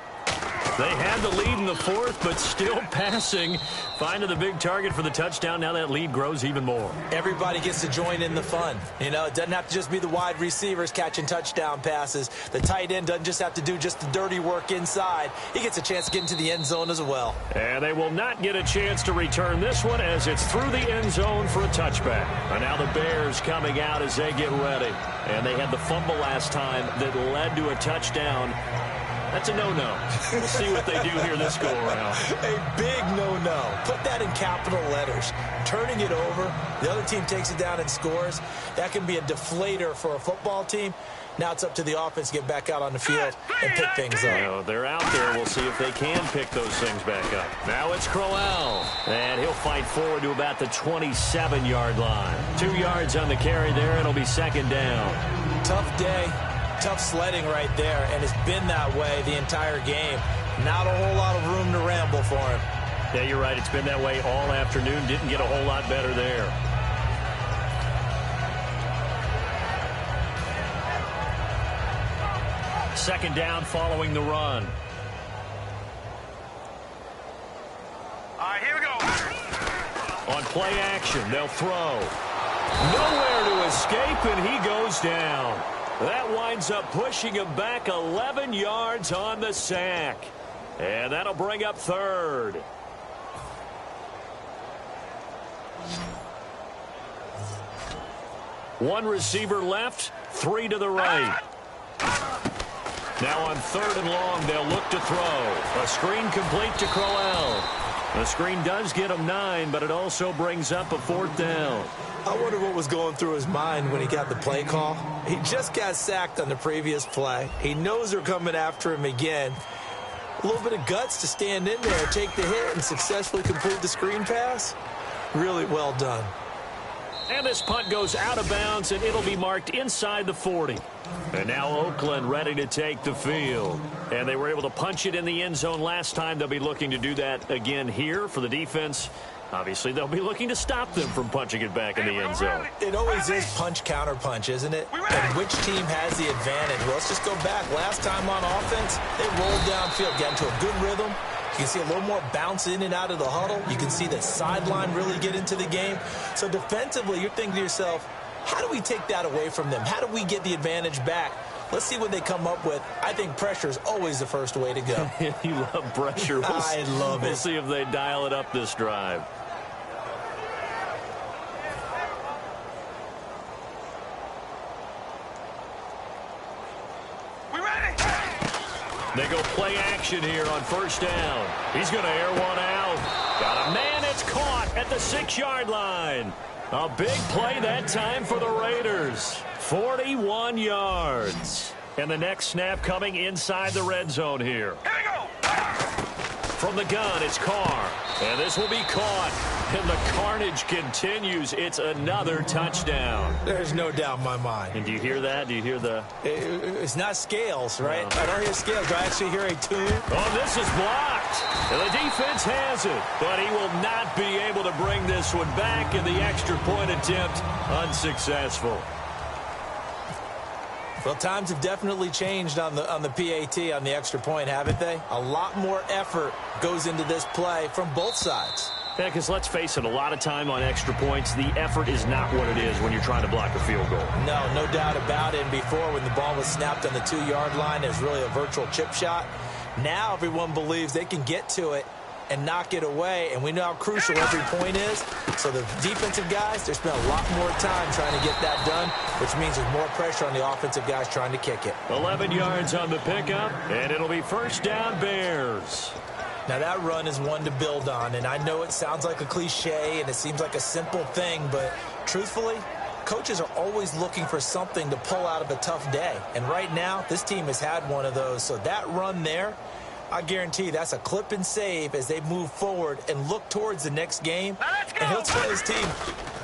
They had the lead in the fourth, but still passing. Finding the big target for the touchdown. Now that lead grows even more. Everybody gets to join in the fun. You know, it doesn't have to just be the wide receivers catching touchdown passes. The tight end doesn't just have to do just the dirty work inside. He gets a chance to get into the end zone as well. And they will not get a chance to return this one as it's through the end zone for a touchback. And now the Bears coming out as they get ready. And they had the fumble last time that led to a touchdown. That's a no-no. We'll see what they do here this go-around. A big no-no. Put that in capital letters. Turning it over, the other team takes it down and scores. That can be a deflator for a football team. Now it's up to the offense to get back out on the field and pick things up. Well, they're out there. We'll see if they can pick those things back up. Now it's Crowell. And he'll fight forward to about the 27-yard line. 2 yards on the carry there. It'll be second down. Tough day. Tough sledding right there, and it's been that way the entire game. Not a whole lot of room to ramble for him. Yeah, you're right. It's been that way all afternoon. Didn't get a whole lot better there. Second down following the run. All right, here we go. On play action, they'll throw. Nowhere to escape, and he goes down. That winds up pushing him back 11 yards on the sack. And that'll bring up third. One receiver left, 3 to the right. Now on third and long, they'll look to throw. A screen complete to Crowell. The screen does get him 9, but it also brings up a fourth down. I wonder what was going through his mind when he got the play call. He just got sacked on the previous play. He knows they're coming after him again. A little bit of guts to stand in there, take the hit, and successfully complete the screen pass. Really well done. And this punt goes out of bounds, and it'll be marked inside the 40. And now Oakland ready to take the field. And they were able to punch it in the end zone last time. They'll be looking to do that again here for the defense. Obviously, they'll be looking to stop them from punching it back in the end zone. It always is punch, counter punch, isn't it? And which team has the advantage? Well, let's just go back. Last time on offense, they rolled downfield, got into a good rhythm. You can see a little more bounce in and out of the huddle. You can see the sideline really get into the game. So defensively, you're thinking to yourself, how do we take that away from them? How do we get the advantage back? Let's see what they come up with. I think pressure is always the first way to go. You love pressure. I love it. We'll see if they dial it up this drive. They go play action here on first down. He's going to air one out. Got a man. It's caught at the 6-yard line. A big play that time for the Raiders. 41 yards. And the next snap coming inside the red zone here. Here we go. From the gun, it's Carr. And this will be caught. And the carnage continues. It's another touchdown. There's no doubt in my mind. And do you hear that? Do you hear the... It's not scales, right? No. I don't hear scales. Do I actually hear a tune? Oh, this is blocked. And the defense has it. But he will not be able to bring this one back. And the extra point attempt unsuccessful. Well, times have definitely changed on the PAT, on the extra point, haven't they? A lot more effort goes into this play from both sides. Yeah, because let's face it, a lot of time on extra points, the effort is not what it is when you're trying to block a field goal. No doubt about it. And before, when the ball was snapped on the 2-yard line, it was really a virtual chip shot. Now everyone believes they can get to it and knock it away, and we know how crucial every point is. So the defensive guys, they spend a lot more time trying to get that done, which means there's more pressure on the offensive guys trying to kick it. 11 yards on the pickup, and it'll be first down Bears. Now that run is one to build on, and I know it sounds like a cliche and it seems like a simple thing, but truthfully, coaches are always looking for something to pull out of a tough day. And right now, this team has had one of those. So that run there, I guarantee that's a clip and save as they move forward and look towards the next game. And he'll tell his team,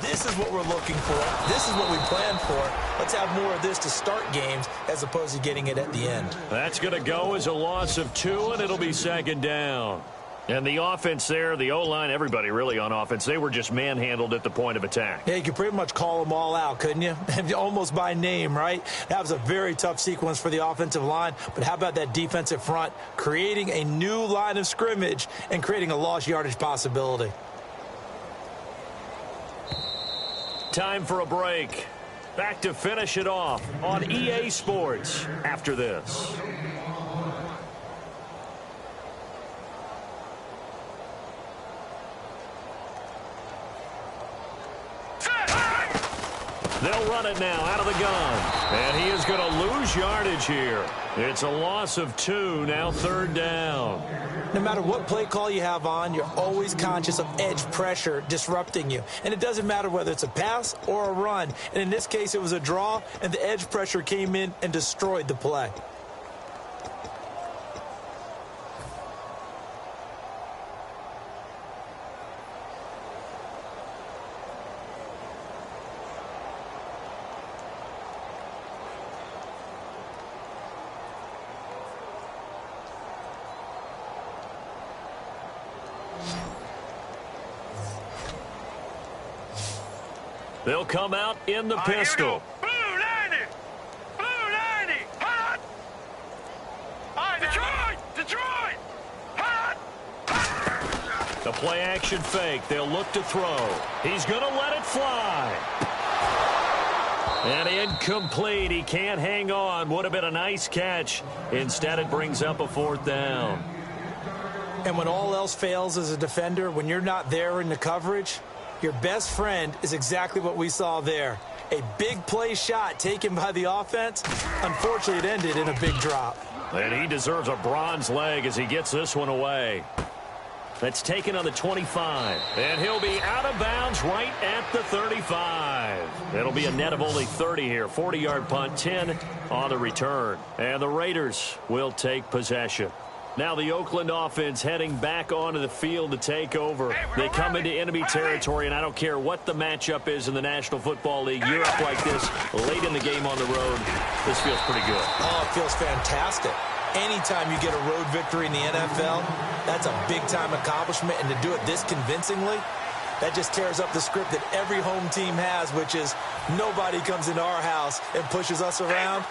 this is what we're looking for. This is what we planned for. Let's have more of this to start games as opposed to getting it at the end. That's going to go as a loss of 2, and it'll be second down. And the offense there, the O-line, everybody really on offense, they were just manhandled at the point of attack. Yeah, you could pretty much call them all out, couldn't you? Almost by name, right? That was a very tough sequence for the offensive line. But how about that defensive front creating a new line of scrimmage and creating a lost yardage possibility? Time for a break. Back to finish it off on EA Sports after this. They'll run it now out of the gun. And he is going to lose yardage here. It's a loss of 2, now third down. No matter what play call you have on, you're always conscious of edge pressure disrupting you. And it doesn't matter whether it's a pass or a run. And in this case, it was a draw, and the edge pressure came in and destroyed the play. They'll come out in the pistol. Blue 90! Blue 90! Hot! All right, Detroit! Hot! The play action fake. They'll look to throw. He's going to let it fly. And incomplete. He can't hang on. Would have been a nice catch. Instead, it brings up a fourth down. And when all else fails as a defender, when you're not there in the coverage, your best friend is exactly what we saw there. A big play shot taken by the offense. Unfortunately, it ended in a big drop. And he deserves a bronze leg as he gets this one away. That's taken on the 25. And he'll be out of bounds right at the 35. It'll be a net of only 30 here. 40-yard punt, 10 on the return. And the Raiders will take possession. Now the Oakland offense heading back onto the field to take over. They come into enemy territory, and I don't care what the matchup is in the National Football League. You're up like this late in the game on the road. This feels pretty good. Oh, it feels fantastic. Anytime you get a road victory in the NFL, that's a big-time accomplishment, and to do it this convincingly, that just tears up the script that every home team has, which is nobody comes into our house and pushes us around.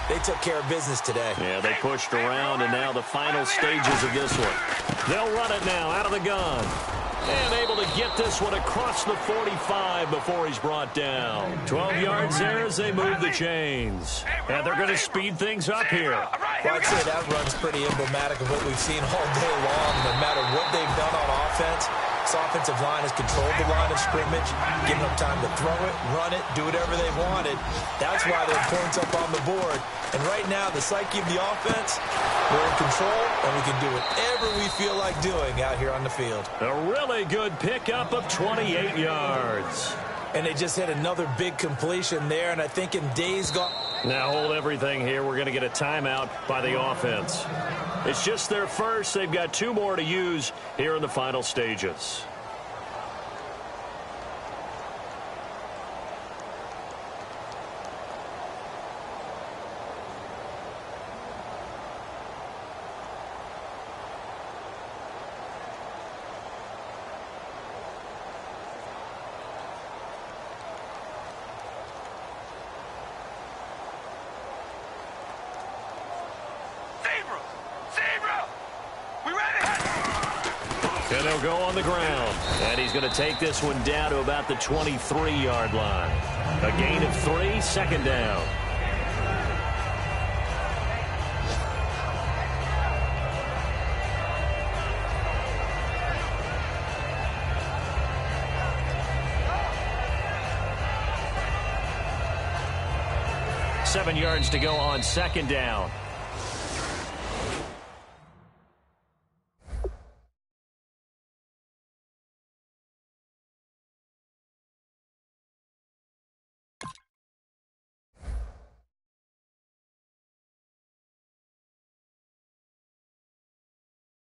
They took care of business today. Yeah, they pushed around, and now the final stages of this one. They'll run it now out of the gun. And able to get this one across the 45 before he's brought down. 12 yards there as they move the chains. And they're going to speed things up here. Well, I'd say that run's pretty emblematic of what we've seen all day long. No matter what they've done on offense, this offensive line has controlled the line of scrimmage, given them time to throw it, run it, do whatever they wanted. That's why they're points up on the board. And right now, the psyche of the offense, we're in control, and we can do whatever we feel like doing out here on the field. A really good pickup of 28 yards. And they just hit another big completion there, and I think in days gone. Now hold everything here. We're going to get a timeout by the offense. It's just their first. They've got 2 more to use here in the final stages. And he'll go on the ground. And he's going to take this one down to about the 23-yard line. A gain of 3, 2nd down. Seven yards to go on 2nd down.